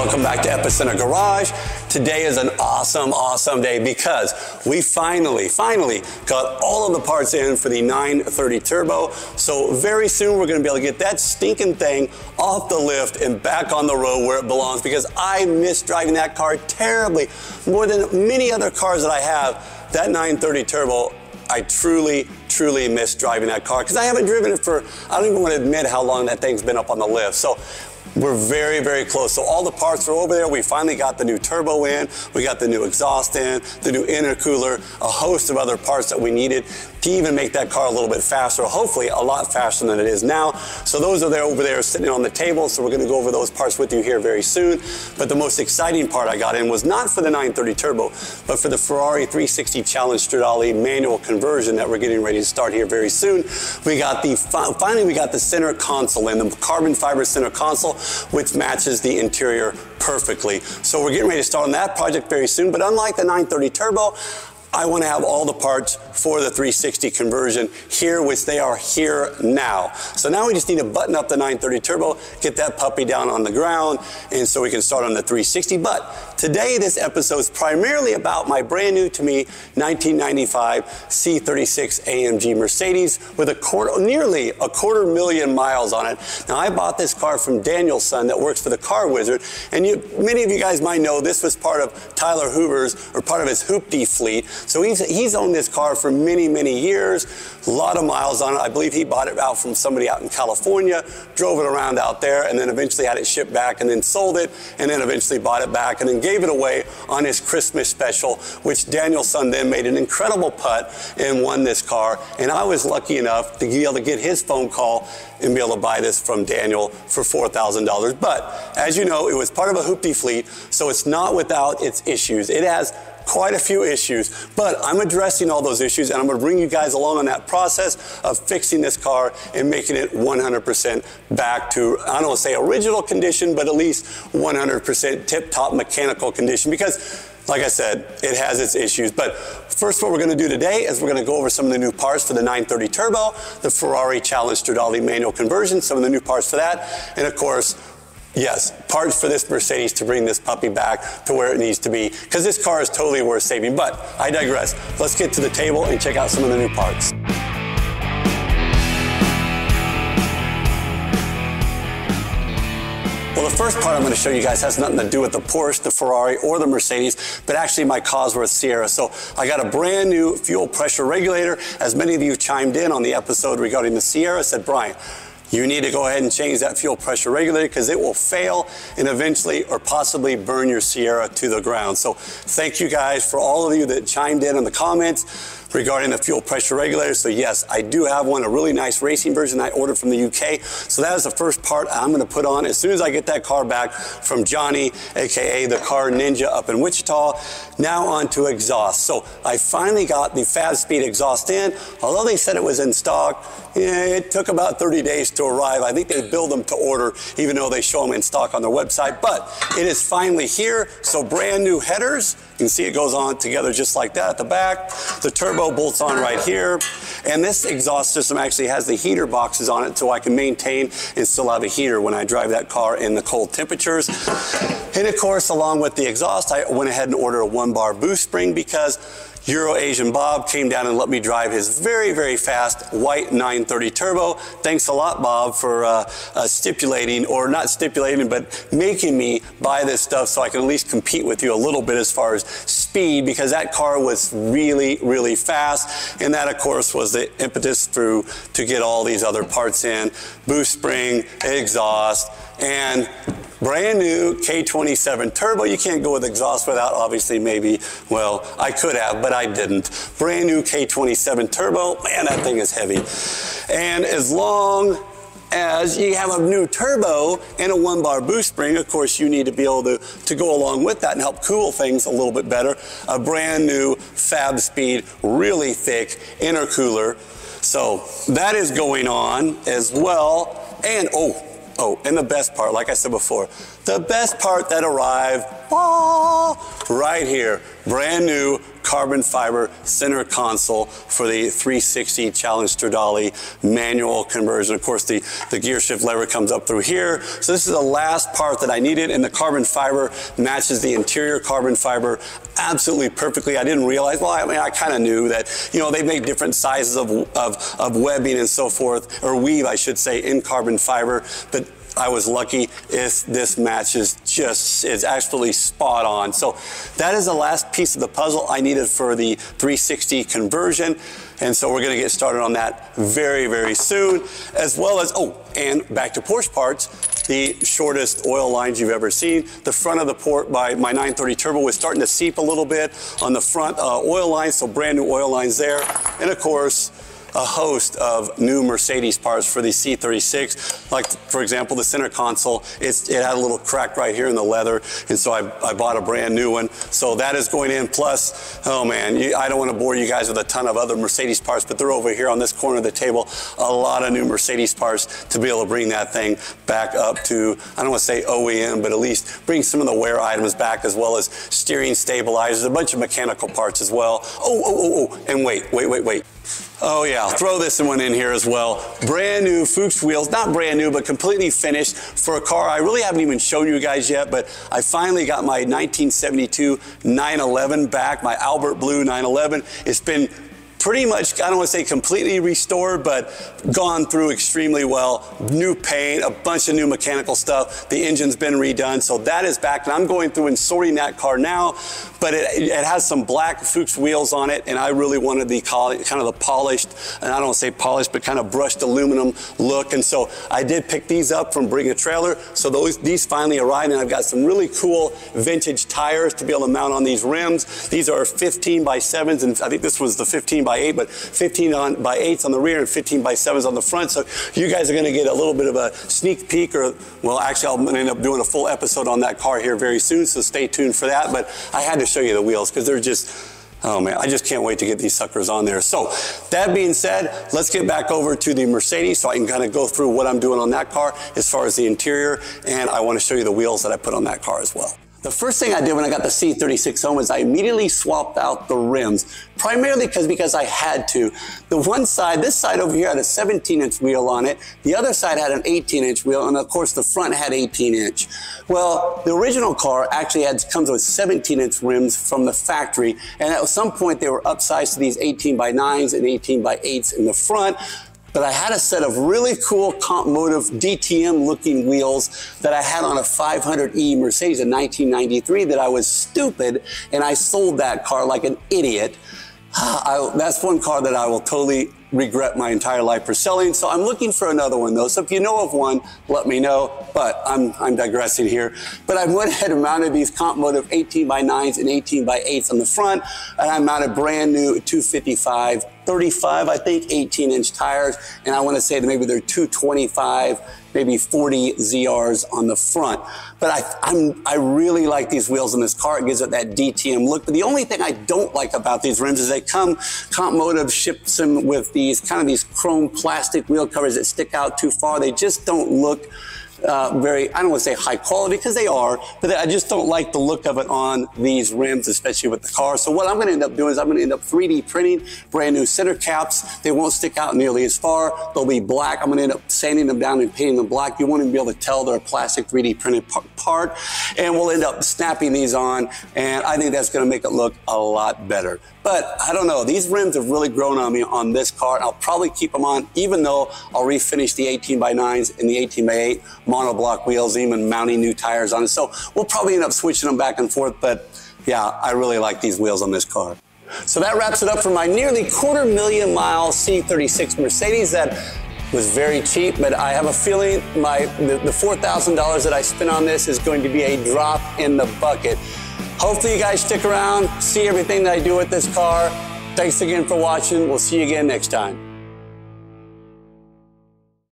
Welcome back to Epicenter Garage. Today is an awesome day because we finally got all of the parts in for the 930 Turbo. So very soon we're going to be able to get that stinking thing off the lift and back on the road where it belongs, because I miss driving that car terribly. More than many other cars that I have, that 930 Turbo, I truly miss driving that car because I haven't driven it for, I don't even want to admit how long that thing's been up on the lift. So we're very close. So all the parts are over there. We finally got the new turbo in. We got the new exhaust in, the new intercooler, a host of other parts that we needed to even make that car a little bit faster, hopefully a lot faster than it is now. So those are there over there sitting on the table. So we're going to go over those parts with you here very soon. But the most exciting part I got in was not for the 930 Turbo, but for the Ferrari 360 Challenge Stradale manual conversion that we're getting ready to start here very soon. We got the, finally we got the center console in, the carbon fiber center console, which matches the interior perfectly. So we're getting ready to start on that project very soon. But unlike the 930 Turbo, I want to have all the parts for the 360 conversion here, which they are here now. So now we just need to button up the 930 Turbo, get that puppy down on the ground, and so we can start on the 360. But today, this episode is primarily about my brand new to me 1995 C36 AMG Mercedes with nearly a 250,000 miles on it. Now, I bought this car from Daniel's son that works for the Car Wizard, and many of you guys might know this was part of Tyler Hoover's, or part of his Hoopty fleet. So he's owned this car for many years, a lot of miles on it. I believe he bought it out from somebody out in California, drove it around out there, and then eventually had it shipped back, and then sold it, and then eventually bought it back, and then gave it away on his Christmas special, which Daniel's son then made an incredible putt and won this car. And I was lucky enough to be able to get his phone call and be able to buy this from Daniel for $4,000. But as you know, it was part of a Hoopty fleet, so it's not without its issues. It has quite a few issues, but I'm addressing all those issues, and I'm going to bring you guys along on that process of fixing this car and making it 100% back to, I don't want to say original condition, but at least 100% tip-top mechanical condition, because like I said, it has its issues. But first, what we're going to do today is we're going to go over some of the new parts for the 930 Turbo, the Ferrari Challenge Stradale manual conversion, some of the new parts for that, and of course, yes, parts for this Mercedes to bring this puppy back to where it needs to be, because this car is totally worth saving. But I digress. Let's get to the table and check out some of the new parts. Well, the first part I'm going to show you guys has nothing to do with the Porsche, the Ferrari, or the Mercedes, but actually my Cosworth Sierra. So I got a brand new fuel pressure regulator. As many of you chimed in on the episode regarding the Sierra, said, Brian, you need to go ahead and change that fuel pressure regulator because it will fail and eventually or possibly burn your Sierra to the ground. So thank you guys for all of you that chimed in the comments regarding the fuel pressure regulator. So yes, I do have one, a really nice racing version I ordered from the UK. So that is the first part I'm going to put on as soon as I get that car back from Johnny, aka the Car Ninja up in Wichita. Now on to exhaust. So I finally got the Fab Speed exhaust in. Although they said it was in stock, it took about 30 days to arrive. I think they build them to order, even though they show them in stock on their website. But it is finally here. So brand new headers. You can see it goes on together just like that at the back. The turbo bolts on right here. And this exhaust system actually has the heater boxes on it so I can maintain and still have a heater when I drive that car in the cold temperatures. And of course, along with the exhaust, I went ahead and ordered a 1-bar boost spring because Euro Asian Bob came down and let me drive his very fast white 930 Turbo. Thanks a lot, Bob, for stipulating, or not stipulating, but making me buy this stuff so I can at least compete with you a little bit as far as speed, because that car was really fast. And that, of course, was the impetus to get all these other parts in. Boost spring, exhaust, and brand new K27 Turbo. You can't go with exhaust without, obviously, maybe, well, I could have, but I didn't. Brand new K27 Turbo. Man, that thing is heavy. And as long as you have a new turbo and a 1-bar boost spring, of course, you need to be able to go along with that and help cool things a little bit better. A brand new Fab Speed, really thick intercooler. So that is going on as well. And, oh, Oh, and the best part, like I said before, the best part that arrived, right here, brand new carbon fiber center console for the 360 Challenge Stradale manual conversion. Of course, the gear shift lever comes up through here. So this is the last part that I needed, and the carbon fiber matches the interior carbon fiber absolutely perfectly. I didn't realize, well, I mean, I kind of knew that, you know, they make different sizes of webbing and so forth, or weave, I should say, in carbon fiber, but I was lucky. This matches is absolutely spot on. So that is the last piece of the puzzle I needed for the 360 conversion. And so we're going to get started on that very, very soon, as well as, oh, and back to Porsche parts, the shortest oil lines you've ever seen. The front of the port by my 930 Turbo was starting to seep a little bit on the front oil lines, so brand new oil lines there. And of course, a host of new Mercedes parts for the C36. Like, for example, the center console, it had a little crack right here in the leather, and so I bought a brand new one. So that is going in. Plus, oh man, I don't want to bore you guys with a ton of other Mercedes parts, but they're over here on this corner of the table. A lot of new Mercedes parts to be able to bring that thing back up to, I don't want to say OEM, but at least bring some of the wear items back, as well as steering stabilizers, a bunch of mechanical parts as well. And wait. Oh yeah, throw this one in here as well. Brand new Fuchs wheels, not brand new, but completely finished for a car I really haven't even shown you guys yet, but I finally got my 1972 911 back, my Albert Blue 911. It's been pretty much, I don't want to say completely restored, but gone through extremely well. New paint, a bunch of new mechanical stuff. The engine's been redone, so that is back. And I'm going through and sorting that car now, but it has some black Fuchs wheels on it, and I really wanted the kind of the polished, and I don't want to say polished, but kind of brushed aluminum look. And so I did pick these up from Bring a Trailer. So these finally arrived, and I've got some really cool vintage tires to be able to mount on these rims. These are 15 by 7s, and I think this was the 15 by 8, but 15 by 8s on the rear and 15 by 7s on the front. So you guys are going to get a little bit of a sneak peek, or, well, actually I'll end up doing a full episode on that car here very soon, so stay tuned for that. But I had to show you the wheels because they're just, oh man, I just can't wait to get these suckers on there. So that being said, let's get back over to the Mercedes so I can kind of go through what I'm doing on that car as far as the interior, and I want to show you the wheels that I put on that car as well. The first thing I did when I got the C36 home is I immediately swapped out the rims, primarily because I had to. The one side, this side over here had a 17-inch wheel on it. The other side had an 18-inch wheel, and of course the front had 18-inch. Well, the original car actually comes with 17-inch rims from the factory, and at some point they were upsized to these 18 by 9s and 18 by 8s in the front. But I had a set of really cool comp motive DTM looking wheels that I had on a 500E Mercedes in 1993 that I was stupid, and I sold that car like an idiot. That's one car that I will totally regret my entire life for selling. So I'm looking for another one though. So if you know of one, let me know. But I'm digressing here. But I went ahead and mounted these comp motive 18 by 9s and 18 by 8s on the front. And I mounted brand new 255, 35, I think, 18-inch tires. And I want to say that maybe they're 225, maybe 40 ZRs on the front. But I really like these wheels in this car. It gives it that DTM look. But the only thing I don't like about these rims is comp motive ships them with these chrome plastic wheel covers that stick out too far. They just don't look very, I don't want to say high quality, because they are, but I just don't like the look of it on these rims, especially with the car. So what I'm going to end up doing is I'm going to end up 3D printing brand new center caps. They won't stick out nearly as far. They'll be black. I'm going to end up sanding them down and painting them black. You won't even be able to tell they're a plastic 3D printed part. And we'll end up snapping these on, and I think that's going to make it look a lot better. But I don't know, these rims have really grown on me on this car. I'll probably keep them on, even though I'll refinish the 18 by 9s and the 18 by 8 monoblock wheels, even mounting new tires on it. So we'll probably end up switching them back and forth, but yeah, I really like these wheels on this car. So that wraps it up for my nearly 250,000-mile C36 Mercedes. That was very cheap, but I have a feeling the $4,000 that I spent on this is going to be a drop in the bucket. Hopefully you guys stick around, see everything that I do with this car. Thanks again for watching. We'll see you again next time.